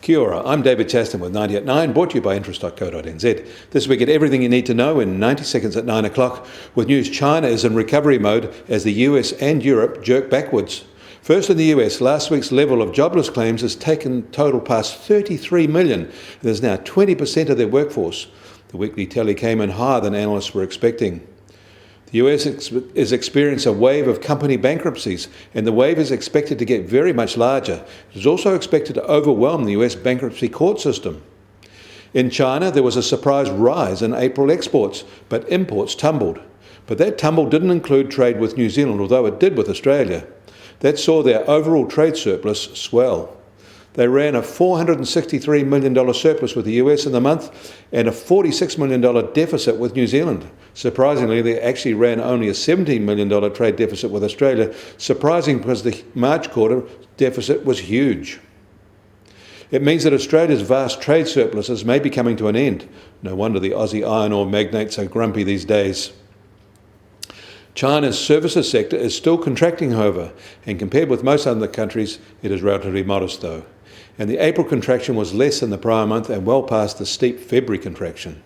Kia ora, I'm David Chaston with 90 at 9, brought to you by interest.co.nz. This week, get everything you need to know in 90 seconds at 9 o'clock. With news, China is in recovery mode as the US and Europe jerk backwards. First in the US, last week's level of jobless claims has taken total past 33 million, and there's now 20% of their workforce. The weekly tally came in higher than analysts were expecting. The US is experiencing a wave of company bankruptcies, and the wave is expected to get very much larger. It is also expected to overwhelm the US bankruptcy court system. In China, there was a surprise rise in April exports, but imports tumbled. But that tumble didn't include trade with New Zealand, although it did with Australia. That saw their overall trade surplus swell. They ran a $463 million surplus with the US in the month and a $46 million deficit with New Zealand. Surprisingly, they actually ran only a $17 million trade deficit with Australia, surprising because the March quarter deficit was huge. It means that Australia's vast trade surpluses may be coming to an end. No wonder the Aussie iron ore magnates are grumpy these days. China's services sector is still contracting, however, and compared with most other countries, it is relatively modest though. And the April contraction was less than the prior month and well past the steep February contraction.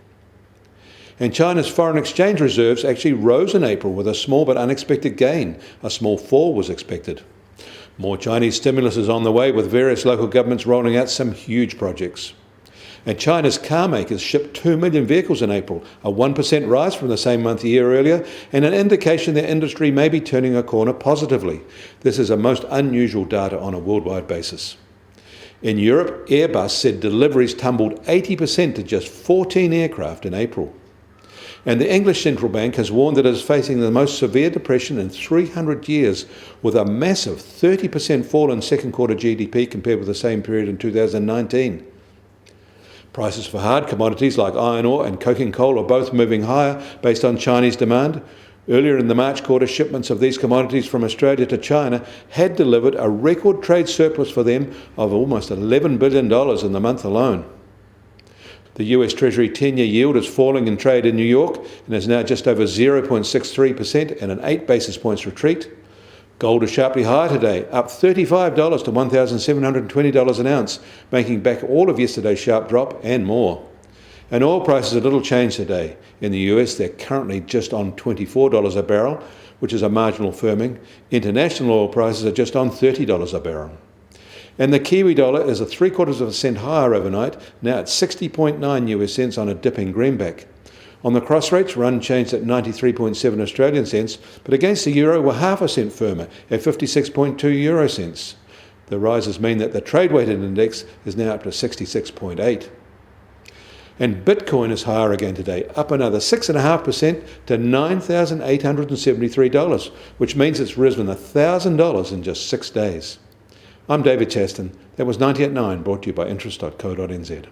And China's foreign exchange reserves actually rose in April with a small but unexpected gain. A small fall was expected. More Chinese stimulus is on the way, with various local governments rolling out some huge projects. And China's car makers shipped 2 million vehicles in April, a 1% rise from the same month a year earlier, and an indication their industry may be turning a corner positively. This is a most unusual data on a worldwide basis. In Europe, Airbus said deliveries tumbled 80% to just 14 aircraft in April. And the English Central Bank has warned that it is facing the most severe depression in 300 years, with a massive 30% fall in second quarter GDP compared with the same period in 2019. Prices for hard commodities like iron ore and coking coal are both moving higher based on Chinese demand. Earlier in the March quarter, shipments of these commodities from Australia to China had delivered a record trade surplus for them of almost $11 billion in the month alone. The US Treasury 10-year yield is falling in trade in New York and is now just over 0.63% and an 8 basis points retreat. Gold is sharply higher today, up $35 to $1,720 an ounce, making back all of yesterday's sharp drop and more. And oil prices are little changed today. In the US, they're currently just on $24 a barrel, which is a marginal firming. International oil prices are just on $30 a barrel. And the Kiwi dollar is a 0.75 cent higher overnight, now at 60.9 US cents on a dipping greenback. On the cross rates, we're unchanged at 93.7 Australian cents, but against the euro, we're half a cent firmer at 56.2 euro cents. The rises mean that the trade-weighted index is now up to 66.8. And Bitcoin is higher again today, up another 6.5% to $9,873, which means it's risen $1,000 in just 6 days. I'm David Chaston. That was 90 at 9, brought to you by interest.co.nz.